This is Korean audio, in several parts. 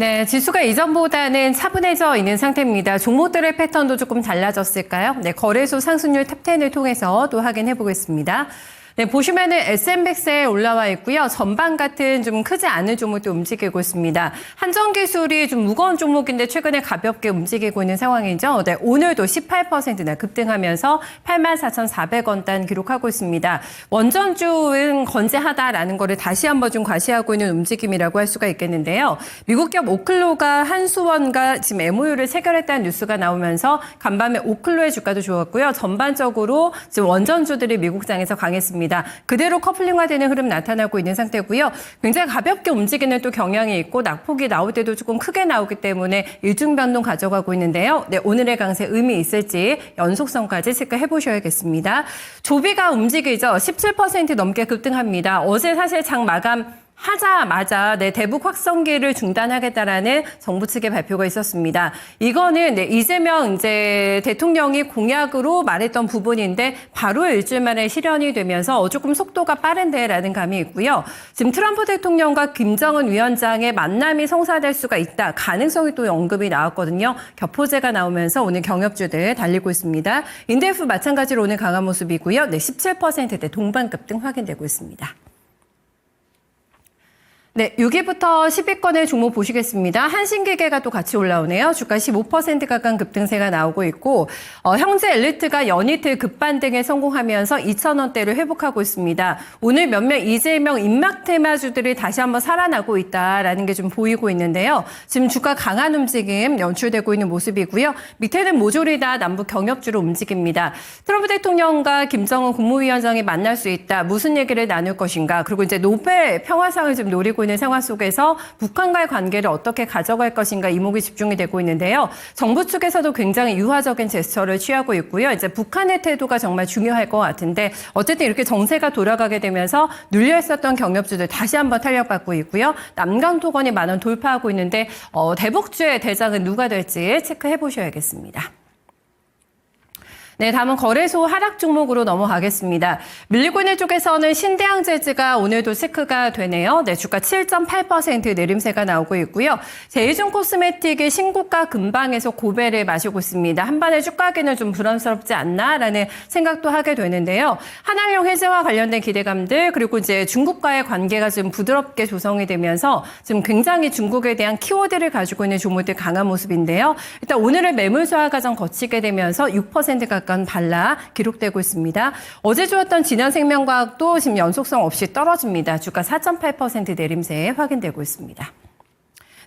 네, 지수가 이전보다는 차분해져 있는 상태입니다. 종목들의 패턴도 조금 달라졌을까요? 네, 거래소 상승률 탑10을 통해서 또 확인해 보겠습니다. 네, 보시면은 SMBX에 올라와 있고요. 전반 같은 좀 크지 않은 종목도 움직이고 있습니다. 한정기술이 좀 무거운 종목인데 최근에 가볍게 움직이고 있는 상황이죠. 네, 오늘도 18%나 급등하면서 84,400원단 기록하고 있습니다. 원전주는 건재하다라는 거를 다시 한번 좀 과시하고 있는 움직임이라고 할 수가 있겠는데요. 미국 기업 오클로가 한수원과 지금 MOU를 체결했다는 뉴스가 나오면서 간밤에 오클로의 주가도 좋았고요. 전반적으로 지금 원전주들이 미국장에서 강했습니다. 그대로 커플링화되는 흐름 나타나고 있는 상태고요. 굉장히 가볍게 움직이는 또 경향이 있고 낙폭이 나올 때도 조금 크게 나오기 때문에 일중 변동 가져가고 있는데요. 네, 오늘의 강세 의미 있을지 연속성까지 체크해 보셔야겠습니다. 조비가 움직이죠. 17% 넘게 급등합니다. 어제 사실 장 마감 하자마자 대북 확성기를 중단하겠다라는 정부 측의 발표가 있었습니다. 이거는 이재명 대통령이 공약으로 말했던 부분인데 바로 일주일 만에 실현이 되면서 조금 속도가 빠른데라는 감이 있고요. 지금 트럼프 대통령과 김정은 위원장의 만남이 성사될 수가 있다. 가능성이 또 언급이 나왔거든요. 격포제가 나오면서 오늘 경협주들 달리고 있습니다. 인덱스 마찬가지로 오늘 강한 모습이고요. 17%대 동반 급등 확인되고 있습니다. 네, 6위부터 10위권의 종목 보시겠습니다. 한신기계가 또 같이 올라오네요. 주가 15% 가까운 급등세가 나오고 있고 형제 엘리트가 연이틀 급반등에 성공하면서 2,000원대를 회복하고 있습니다. 오늘 몇몇 이재명 입막 테마주들이 다시 한번 살아나고 있다라는 게 좀 보이고 있는데요. 지금 주가 강한 움직임 연출되고 있는 모습이고요. 밑에는 모조리 다 남북 경협주로 움직입니다. 트럼프 대통령과 김정은 국무위원장이 만날 수 있다. 무슨 얘기를 나눌 것인가. 그리고 노벨 평화상을 지금 노리고 있는 상황 속에서 북한과의 관계를 어떻게 가져갈 것인가 이목이 집중이 되고 있는데요. 정부 측에서도 굉장히 유화적인 제스처를 취하고 있고요. 북한의 태도가 정말 중요할 것 같은데 어쨌든 이렇게 정세가 돌아가게 되면서 눌려 있었던 경협주들 다시 한번 탄력받고 있고요. 남강 토건이 10,000원 돌파하고 있는데 대북주의 대장은 누가 될지 체크해 보셔야겠습니다. 네, 다음은 거래소 하락 종목으로 넘어가겠습니다. 밀리고 있는 쪽에서는 신대항제즈가 오늘도 체크가 되네요. 네, 주가 7.8% 내림세가 나오고 있고요. 제이준 코스메틱이 신고가 근방에서 고배를 마시고 있습니다. 한반의 주가기는 좀 부담스럽지 않나라는 생각도 하게 되는데요. 한한령 해제와 관련된 기대감들 그리고 중국과의 관계가 좀 부드럽게 조성이 되면서 지금 굉장히 중국에 대한 키워드를 가지고 있는 종목들 강한 모습인데요. 일단 오늘은 매물 소화 과정 거치게 되면서 6% 가까운 반락 기록되고 있습니다. 어제 좋았던 진현생명과학도 지금 연속성 없이 떨어집니다. 주가 4.8% 내림세 확인되고 있습니다.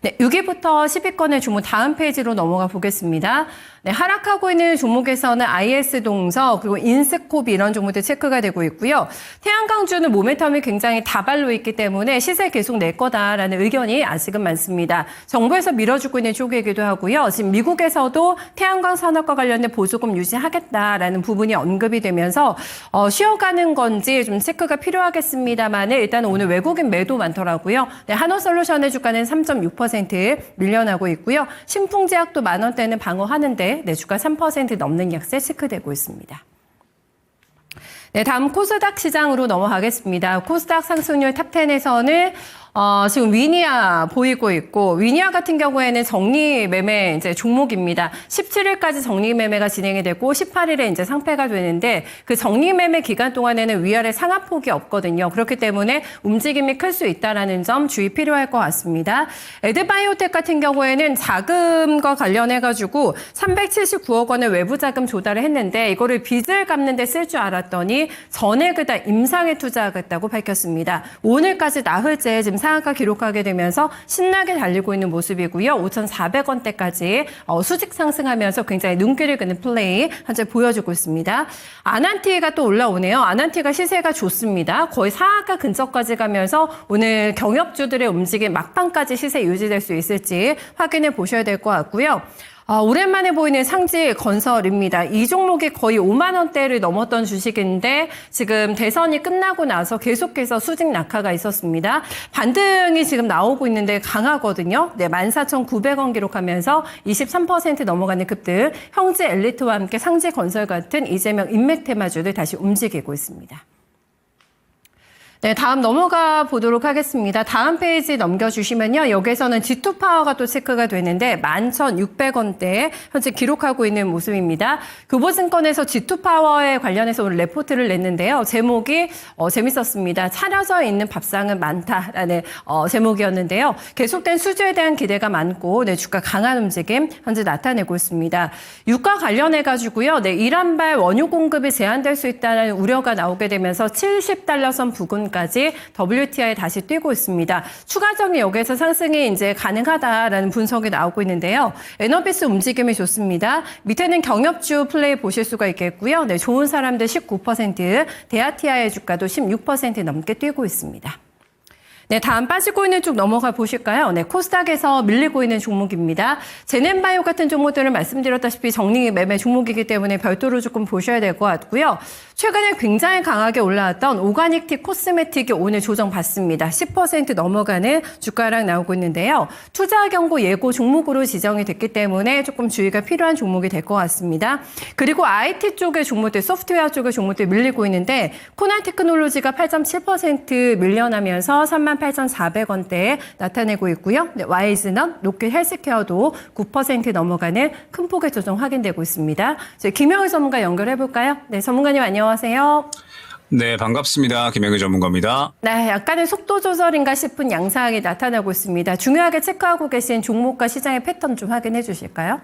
네, 6위부터 10위권의 종목 다음 페이지로 넘어가 보겠습니다. 네, 하락하고 있는 종목에서는 IS동서 그리고 인스코비 이런 종목들 체크가 되고 있고요. 태양광주는 모멘텀이 굉장히 다발로 있기 때문에 시세 계속 낼 거다라는 의견이 아직은 많습니다. 정부에서 밀어주고 있는 쪽이기도 하고요. 지금 미국에서도 태양광 산업과 관련된 보조금 유지하겠다라는 부분이 언급이 되면서 쉬어가는 건지 좀 체크가 필요하겠습니다만 일단 오늘 외국인 매도 많더라고요. 네, 한호솔루션의 주가는 3.6% 밀려나고 있고요. 신풍제약도 10,000원대는 방어하는데 주가 3% 넘는 약세 체크되고 있습니다. 네, 다음 코스닥 시장으로 넘어가겠습니다. 코스닥 상승률 탑10에서는 지금 위니아 보이고 있고 위니아 같은 경우에는 정리 매매 종목입니다. 17일까지 정리 매매가 진행이 되고 18일에 상패가 되는데 그 정리 매매 기간 동안에는 위아래 상한폭이 없거든요. 그렇기 때문에 움직임이 클 수 있다라는 점 주의 필요할 것 같습니다. 에드바이오텍 같은 경우에는 자금과 관련해 가지고 379억 원의 외부 자금 조달을 했는데 이거를 빚을 갚는 데 쓸 줄 알았더니 전액을 다 임상에 투자하겠다고 밝혔습니다. 오늘까지 나흘째 지금 상한가 기록하게 되면서 신나게 달리고 있는 모습이고요. 5,400원대까지 수직 상승하면서 굉장히 눈길을 끄는 플레이 현재 보여주고 있습니다. 아난티가 또 올라오네요. 아난티가 시세가 좋습니다. 거의 상한가 근처까지 가면서 오늘 경협주들의 움직임 막판까지 시세 유지될 수 있을지 확인해 보셔야 될 것 같고요. 오랜만에 보이는 상지 건설입니다. 이 종목이 거의 50,000원대를 넘었던 주식인데 지금 대선이 끝나고 나서 계속해서 수직 낙하가 있었습니다. 반등이 지금 나오고 있는데 강하거든요. 네, 14,900원 기록하면서 23% 넘어가는 급등. 형제 엘리트와 함께 상지 건설 같은 이재명 인맥 테마주를 다시 움직이고 있습니다. 네, 다음 넘어가 보도록 하겠습니다. 다음 페이지 넘겨주시면요. 여기에서는 G2파워가 또 체크가 되는데 11,600원대에 현재 기록하고 있는 모습입니다. 교보증권에서 G2파워에 관련해서 오늘 레포트를 냈는데요. 제목이 재밌었습니다. 차려져 있는 밥상은 많다라는 제목이었는데요. 계속된 수주에 대한 기대가 많고 네, 주가 강한 움직임 현재 나타내고 있습니다. 유가 관련해가지고요. 네, 이란발 원유 공급이 제한될 수 있다는 우려가 나오게 되면서 70달러 선 부근까지 WTI에 다시 뛰고 있습니다. 추가적인 여기에서 상승이 이제 가능하다라는 분석이 나오고 있는데요. 에너비스 움직임이 좋습니다. 밑에는 경협주 플레이 보실 수가 있겠고요. 네, 좋은 사람들 19%, 데아티아의 주가도 16% 넘게 뛰고 있습니다. 네, 다음 빠지고 있는 쪽 넘어가 보실까요? 네, 코스닥에서 밀리고 있는 종목입니다. 제넨바이오 같은 종목들을 말씀드렸다시피 정리 매매 종목이기 때문에 별도로 조금 보셔야 될 것 같고요. 최근에 굉장히 강하게 올라왔던 오가닉티 코스메틱이 오늘 조정받습니다. 10% 넘어가는 주가랑 나오고 있는데요. 투자 경고 예고 종목으로 지정이 됐기 때문에 조금 주의가 필요한 종목이 될 것 같습니다. 그리고 IT 쪽의 종목들, 소프트웨어 쪽의 종목들 밀리고 있는데 코난 테크놀로지가 8.7% 밀려나면서 38,400원대에 나타내고 있고요. 네, 와이즈넌, 롯데 헬스케어도 9% 넘어가는 큰 폭의 조정 확인되고 있습니다. 저희 김영일 전문가 연결해 볼까요? 네, 전문가님 안녕하세요. 네, 반갑습니다. 김영일 전문가입니다. 네, 약간의 속도 조절인가 싶은 양상이 나타나고 있습니다. 중요하게 체크하고 계신 종목과 시장의 패턴 좀 확인해 주실까요?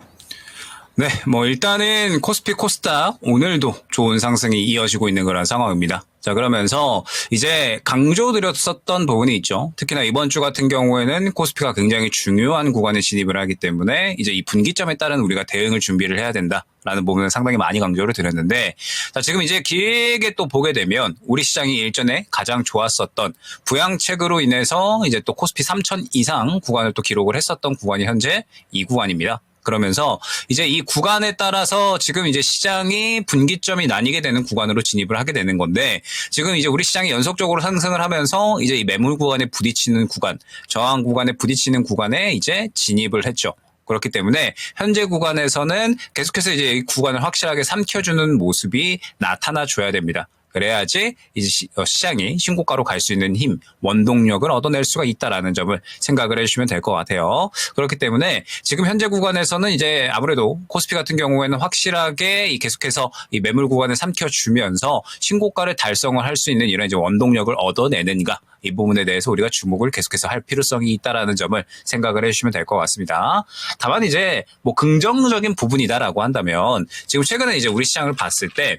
네, 일단은 코스피 코스닥 오늘도 좋은 상승이 이어지고 있는 그런 상황입니다. 자, 그러면서 이제 강조드렸었던 부분이 있죠. 특히나 이번 주 같은 경우에는 코스피가 굉장히 중요한 구간에 진입을 하기 때문에 이제 이 분기점에 따른 우리가 대응을 준비를 해야 된다라는 부분을 상당히 많이 강조를 드렸는데, 자, 지금 이제 길게 또 보게 되면 우리 시장이 일전에 가장 좋았었던 부양책으로 인해서 이제 또 코스피 3,000 이상 구간을 또 기록을 했었던 구간이 현재 이 구간입니다. 그러면서 이제 이 구간에 따라서 지금 이제 시장이 분기점이 나뉘게 되는 구간으로 진입을 하게 되는 건데, 지금 이제 우리 시장이 연속적으로 상승을 하면서 이제 이 매물 구간에 부딪히는 구간, 저항 구간에 부딪히는 구간에 이제 진입을 했죠. 그렇기 때문에 현재 구간에서는 계속해서 이제 이 구간을 확실하게 삼켜주는 모습이 나타나 줘야 됩니다. 그래야지 이제 시장이 신고가로 갈 수 있는 힘, 원동력을 얻어낼 수가 있다라는 점을 생각을 해주시면 될 것 같아요. 그렇기 때문에 지금 현재 구간에서는 이제 아무래도 코스피 같은 경우에는 확실하게 계속해서 이 매물 구간을 삼켜주면서 신고가를 달성을 할 수 있는 이런 이제 원동력을 얻어내는가, 이 부분에 대해서 우리가 주목을 계속해서 할 필요성이 있다라는 점을 생각을 해주시면 될 것 같습니다. 다만 이제 긍정적인 부분이다라고 한다면, 지금 최근에 이제 우리 시장을 봤을 때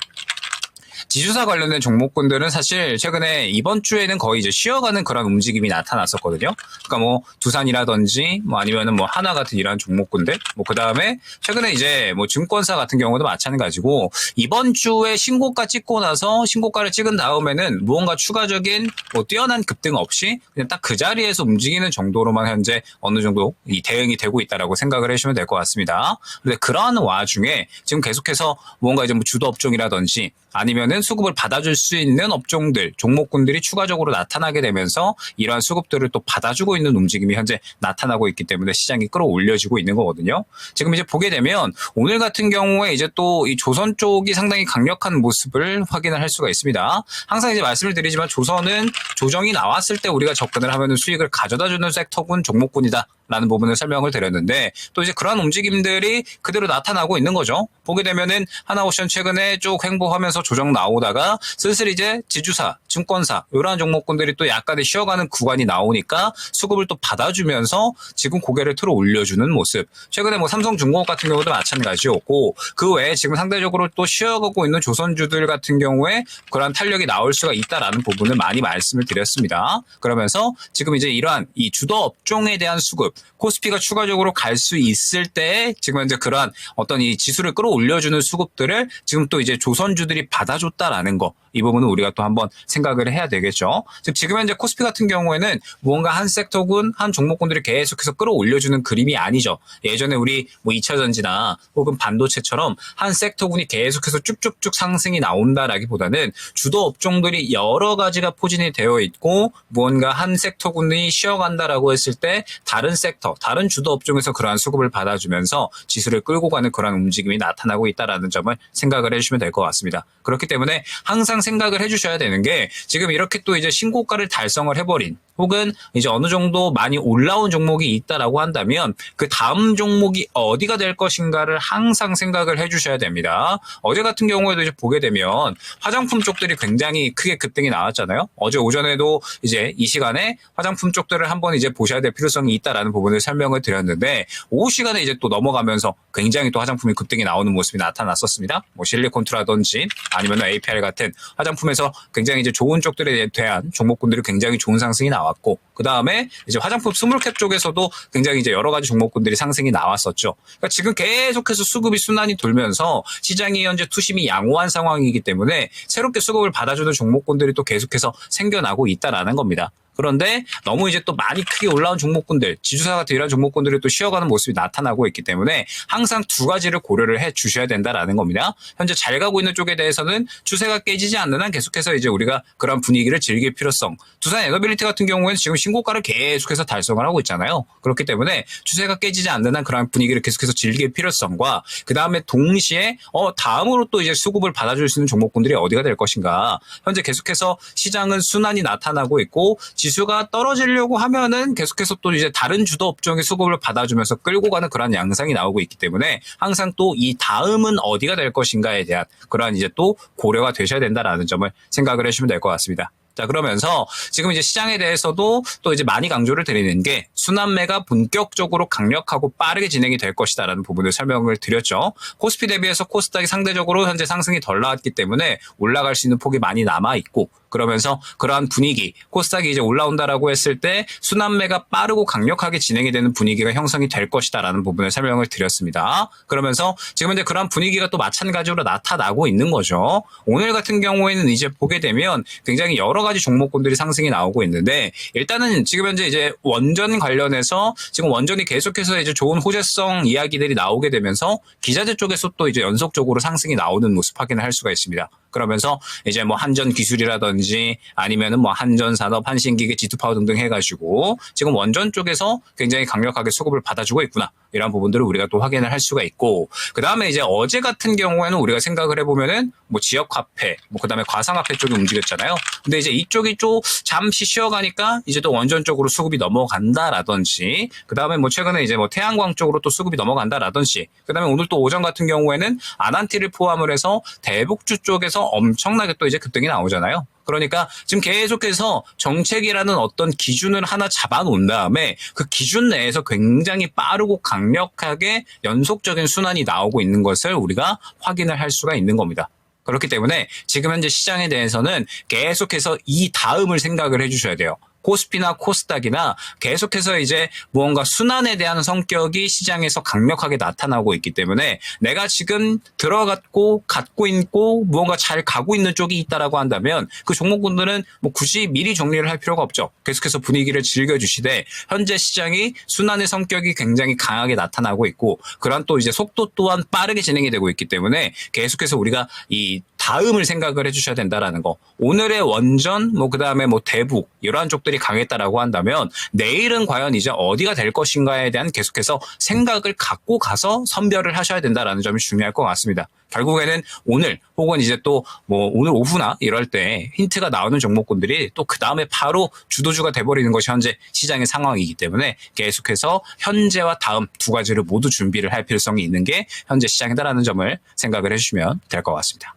지주사 관련된 종목군들은 사실 최근에 이번 주에는 거의 이제 쉬어가는 그런 움직임이 나타났었거든요. 그러니까 두산이라든지 아니면은 하나 같은 이러한 종목군들, 그 다음에 최근에 이제 증권사 같은 경우도 마찬가지고, 이번 주에 신고가 찍고 나서 신고가를 찍은 다음에는 무언가 추가적인 뛰어난 급등 없이 그냥 딱 그 자리에서 움직이는 정도로만 현재 어느 정도 이 대응이 되고 있다라고 생각을 해주시면 될 것 같습니다. 근데 그러한 와중에 지금 계속해서 뭔가 이제 주도 업종이라든지 아니면은 수급을 받아줄 수 있는 업종들, 종목군들이 추가적으로 나타나게 되면서 이러한 수급들을 또 받아주고 있는 움직임이 현재 나타나고 있기 때문에 시장이 끌어올려지고 있는 거거든요. 지금 이제 보게 되면 오늘 같은 경우에 이제 또 이 조선 쪽이 상당히 강력한 모습을 확인을 할 수가 있습니다. 항상 이제 말씀을 드리지만 조선은 조정이 나왔을 때 우리가 접근을 하면은 수익을 가져다주는 섹터군, 종목군이다 라는 부분을 설명을 드렸는데, 또 이제 그러한 움직임들이 그대로 나타나고 있는 거죠. 보게 되면은 하나오션 최근에 쭉 횡보하면서 조정 나오다가 슬슬 이제 지주사, 증권사 이러한 종목군들이 또 약간의 쉬어가는 구간이 나오니까 수급을 또 받아주면서 지금 고개를 틀어 올려주는 모습. 최근에 삼성중공업 같은 경우도 마찬가지였고, 그 외에 지금 상대적으로 또 쉬어가고 있는 조선주들 같은 경우에 그러한 탄력이 나올 수가 있다라는 부분을 많이 말씀을 드렸습니다. 그러면서 지금 이제 이러한 이 주도 업종에 대한 수급, 코스피가 추가적으로 갈 수 있을 때 지금 현재 그러한 어떤 이 지수를 끌어올려주는 수급들을 지금 또 이제 조선주들이 받아줬다라는 거, 이 부분은 우리가 또 한번 생각을 해야 되겠죠. 즉 지금 현재 코스피 같은 경우에는 무언가 한 섹터군, 한 종목군들이 계속해서 끌어올려주는 그림이 아니죠. 예전에 우리 2차전지나 혹은 반도체처럼 한 섹터군이 계속해서 쭉쭉쭉 상승이 나온다라기보다는 주도 업종들이 여러 가지가 포진이 되어 있고 무언가 한 섹터군이 쉬어간다라고 했을 때 다른 섹터, 다른 주도 업종에서 그러한 수급을 받아주면서 지수를 끌고 가는 그러한 움직임이 나타나고 있다라는 점을 생각을 해주시면 될 것 같습니다. 그렇기 때문에 항상 생각을 해주셔야 되는 게 지금 이렇게 또 이제 신고가를 달성을 해버린 혹은 이제 어느 정도 많이 올라온 종목이 있다라고 한다면 그 다음 종목이 어디가 될 것인가를 항상 생각을 해주셔야 됩니다. 어제 같은 경우에도 이제 보게 되면 화장품 쪽들이 굉장히 크게 급등이 나왔잖아요. 어제 오전에도 이제 이 시간에 화장품 쪽들을 한번 이제 보셔야 될 필요성이 있다라는 부분을 설명을 드렸는데 오후 시간에 이제 또 넘어가면서 굉장히 또 화장품이 급등이 나오는 모습이 나타났었습니다. 뭐 실리콘투라든지 아니면 APR 같은 화장품에서 굉장히 이제 좋은 쪽들에 대한 종목군들이 굉장히 좋은 상승이 나왔고 그 다음에 이제 화장품 스몰캡 쪽에서도 굉장히 이제 여러 가지 종목군들이 상승이 나왔었죠. 그러니까 지금 계속해서 수급이 순환이 돌면서 시장이 현재 투심이 양호한 상황이기 때문에 새롭게 수급을 받아주는 종목군들이 또 계속해서 생겨나고 있다라는 겁니다. 그런데 너무 이제 또 많이 크게 올라온 종목군들, 지주사 같은 이런 종목군들이 또 쉬어가는 모습이 나타나고 있기 때문에 항상 두 가지를 고려를 해 주셔야 된다라는 겁니다. 현재 잘 가고 있는 쪽에 대해서는 추세가 깨지지 않는 한 계속해서 이제 우리가 그런 분위기를 즐길 필요성. 두산 에너빌리티 같은 경우에는 지금 신고가를 계속해서 달성을 하고 있잖아요. 그렇기 때문에 추세가 깨지지 않는 한 그런 분위기를 계속해서 즐길 필요성과 그 다음에 동시에 다음으로 또 이제 수급을 받아줄 수 있는 종목군들이 어디가 될 것인가. 현재 계속해서 시장은 순환이 나타나고 있고 지수가 떨어지려고 하면은 계속해서 또 이제 다른 주도 업종의 수급을 받아주면서 끌고 가는 그런 양상이 나오고 있기 때문에 항상 또 이 다음은 어디가 될 것인가에 대한 그러한 이제 또 고려가 되셔야 된다라는 점을 생각을 해주시면 될 것 같습니다. 자, 그러면서 지금 이제 시장에 대해서도 또 이제 많이 강조를 드리는 게 순환매가 본격적으로 강력하고 빠르게 진행이 될 것이다라는 부분을 설명을 드렸죠. 코스피 대비해서 코스닥이 상대적으로 현재 상승이 덜 나왔기 때문에 올라갈 수 있는 폭이 많이 남아 있고 그러면서 그러한 분위기, 코스닥이 이제 올라온다라고 했을 때 순환매가 빠르고 강력하게 진행이 되는 분위기가 형성이 될 것이다라는 부분을 설명을 드렸습니다. 그러면서 지금 이제 그러한 분위기가 또 마찬가지로 나타나고 있는 거죠. 오늘 같은 경우에는 이제 보게 되면 굉장히 여러 가지 종목군들이 상승이 나오고 있는데 일단은 지금 현재 이제 원전 관련해서 지금 원전이 계속해서 이제 좋은 호재성 이야기들이 나오게 되면서 기자재 쪽에서 또 이제 연속적으로 상승이 나오는 모습 확인을 할 수가 있습니다. 그러면서 이제 뭐 한전 기술이라든지 아니면은 뭐 한전 산업, 한신기계, G2파워 등등 해가지고 지금 원전 쪽에서 굉장히 강력하게 수급을 받아주고 있구나. 이런 부분들을 우리가 또 확인을 할 수가 있고 그 다음에 이제 어제 같은 경우에는 우리가 생각을 해보면은 뭐 지역화폐, 뭐 그 다음에 과상화폐 쪽이 움직였잖아요. 근데 이제 이쪽이 좀 잠시 쉬어가니까 이제 또 원전 쪽으로 수급이 넘어간다라든지 그 다음에 뭐 최근에 이제 뭐 태양광 쪽으로 또 수급이 넘어간다라든지 그 다음에 오늘 또 오전 같은 경우에는 아난티를 포함을 해서 대북주 쪽에서 엄청나게 또 이제 급등이 나오잖아요. 그러니까 지금 계속해서 정책이라는 어떤 기준을 하나 잡아놓은 다음에 그 기준 내에서 굉장히 빠르고 강력하게 연속적인 순환이 나오고 있는 것을 우리가 확인을 할 수가 있는 겁니다. 그렇기 때문에 지금 현재 시장에 대해서는 계속해서 이 다음을 생각을 해주셔야 돼요. 코스피나 코스닥이나 계속해서 이제 무언가 순환에 대한 성격이 시장에서 강력하게 나타나고 있기 때문에 내가 지금 들어갔고 갖고 있고 무언가 잘 가고 있는 쪽이 있다라고 한다면 그 종목군들은 뭐 굳이 미리 정리를 할 필요가 없죠. 계속해서 분위기를 즐겨주시되 현재 시장이 순환의 성격이 굉장히 강하게 나타나고 있고 그런 또 이제 속도 또한 빠르게 진행이 되고 있기 때문에 계속해서 우리가 이 다음을 생각을 해주셔야 된다라는 거. 오늘의 원전, 뭐 그다음에 뭐 대북 이러한 쪽들이 강했다라고 한다면 내일은 과연 이제 어디가 될 것인가에 대한 계속해서 생각을 갖고 가서 선별을 하셔야 된다라는 점이 중요할 것 같습니다. 결국에는 오늘 혹은 이제 또 뭐 오늘 오후나 이럴 때 힌트가 나오는 종목군들이 또 그 다음에 바로 주도주가 돼버리는 것이 현재 시장의 상황이기 때문에 계속해서 현재와 다음 두 가지를 모두 준비를 할 필요성이 있는 게 현재 시장이다라는 점을 생각을 해주시면 될 것 같습니다.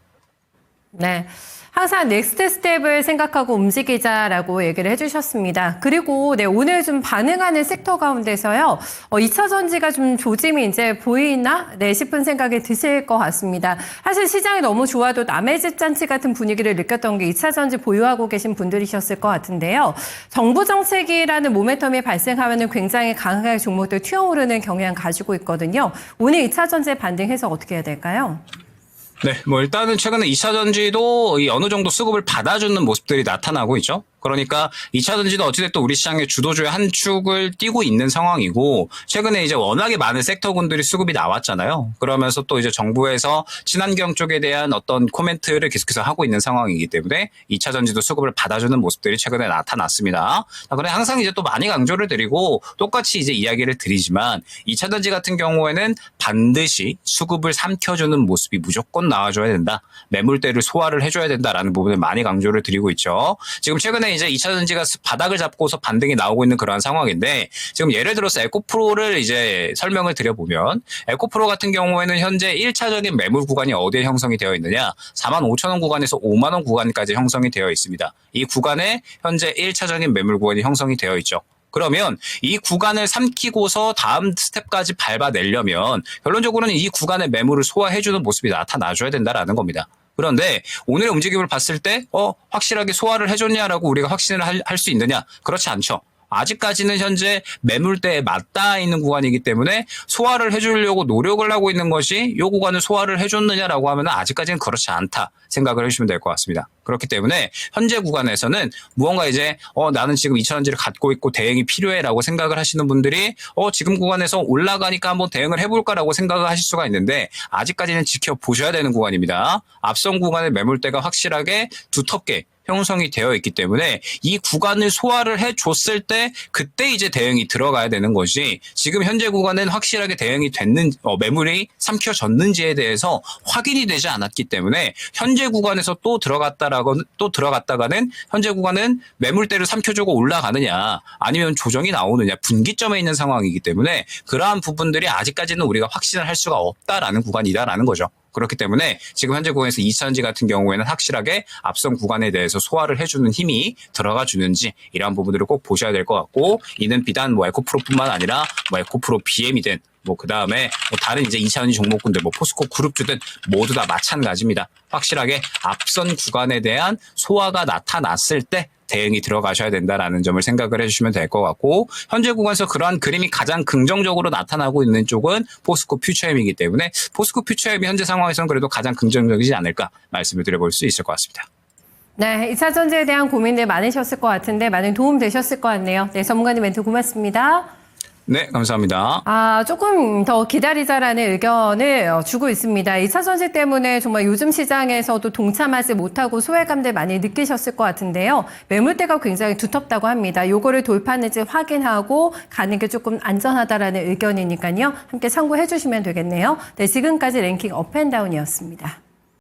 네. 항상 넥스트 스텝을 생각하고 움직이자라고 얘기를 해주셨습니다. 그리고 네, 오늘 좀 반응하는 섹터 가운데서요, 2차 전지가 좀 조짐이 이제 보이나? 네, 싶은 생각이 드실 것 같습니다. 사실 시장이 너무 좋아도 남의 집 잔치 같은 분위기를 느꼈던 게 2차 전지 보유하고 계신 분들이셨을 것 같은데요. 정부 정책이라는 모멘텀이 발생하면 굉장히 강하게 종목들 튀어오르는 경향 가지고 있거든요. 오늘 2차 전지의 반등 해석 어떻게 해야 될까요? 네, 뭐 일단은 최근에 2차 전지도 어느 정도 수급을 받아주는 모습들이 나타나고 있죠. 그러니까 2차 전지도 어찌됐든 우리 시장의 주도주의 한 축을 띄고 있는 상황이고 최근에 이제 워낙에 많은 섹터군들이 수급이 나왔잖아요. 그러면서 또 이제 정부에서 친환경 쪽에 대한 어떤 코멘트를 계속해서 하고 있는 상황이기 때문에 2차 전지도 수급을 받아주는 모습들이 최근에 나타났습니다. 그런데 항상 이제 또 많이 강조를 드리고 똑같이 이제 이야기를 드리지만 2차 전지 같은 경우에는 반드시 수급을 삼켜주는 모습이 무조건 나와줘야 된다. 매물대를 소화를 해줘야 된다라는 부분을 많이 강조를 드리고 있죠. 지금 최근에 이제 2차 전지가 바닥을 잡고서 반등이 나오고 있는 그러한 상황인데 지금 예를 들어서 에코프로를 이제 설명을 드려보면 에코프로 같은 경우에는 현재 1차적인 매물 구간이 어디에 형성이 되어 있느냐 45,000원 구간에서 5만원 구간까지 형성이 되어 있습니다. 이 구간에 현재 1차적인 매물 구간이 형성이 되어 있죠. 그러면 이 구간을 삼키고서 다음 스텝까지 밟아내려면 결론적으로는 이 구간의 매물을 소화해주는 모습이 나타나줘야 된다라는 겁니다. 그런데 오늘의 움직임을 봤을 때 확실하게 소화를 해줬냐라고 우리가 확신을 할 수 있느냐? 그렇지 않죠. 아직까지는 현재 매물대에 맞닿아 있는 구간이기 때문에 소화를 해주려고 노력을 하고 있는 것이 이 구간을 소화를 해줬느냐라고 하면 아직까지는 그렇지 않다 생각을 해주시면 될 것 같습니다. 그렇기 때문에 현재 구간에서는 무언가 이제 나는 지금 2차 전지를 갖고 있고 대응이 필요해라고 생각을 하시는 분들이 지금 구간에서 올라가니까 한번 대응을 해볼까라고 생각을 하실 수가 있는데 아직까지는 지켜보셔야 되는 구간입니다. 앞선 구간의 매물대가 확실하게 두텁게 형성이 되어 있기 때문에 이 구간을 소화를 해줬을 때 그때 이제 대응이 들어가야 되는 것이 지금 현재 구간은 확실하게 대응이 됐는 매물이 삼켜졌는지에 대해서 확인이 되지 않았기 때문에 현재 구간에서 또 들어갔다가는 현재 구간은 매물대를 삼켜주고 올라가느냐 아니면 조정이 나오느냐 분기점에 있는 상황이기 때문에 그러한 부분들이 아직까지는 우리가 확신을 할 수가 없다라는 구간이다라는 거죠. 그렇기 때문에 지금 현재 구간에서 2차 전지 같은 경우에는 확실하게 앞선 구간에 대해서 소화를 해주는 힘이 들어가 주는지 이러한 부분들을 꼭 보셔야 될 것 같고 이는 비단 에코프로뿐만 아니라 에코프로 BM이든 그 다음에 다른 이제 2차 전지 종목군들 포스코 그룹주든 모두 다 마찬가지입니다. 확실하게 앞선 구간에 대한 소화가 나타났을 때 대응이 들어가셔야 된다라는 점을 생각을 해주시면 될 것 같고 현재 구간에서 그러한 그림이 가장 긍정적으로 나타나고 있는 쪽은 포스코 퓨처엠이기 때문에 포스코 퓨처엠이 현재 상황에서는 그래도 가장 긍정적이지 않을까 말씀을 드려볼 수 있을 것 같습니다. 네, 2차 전지에 대한 고민들 많으셨을 것 같은데 많은 도움 되셨을 것 같네요. 네, 전문가님 멘트 고맙습니다. 네, 감사합니다. 조금 더 기다리자라는 의견을 주고 있습니다. 2차 전지 때문에 정말 요즘 시장에서도 동참하지 못하고 소외감들 많이 느끼셨을 것 같은데요. 매물대가 굉장히 두텁다고 합니다. 요거를 돌파하는지 확인하고 가는 게 조금 안전하다라는 의견이니까요. 함께 참고해 주시면 되겠네요. 네, 지금까지 랭킹 업앤다운이었습니다.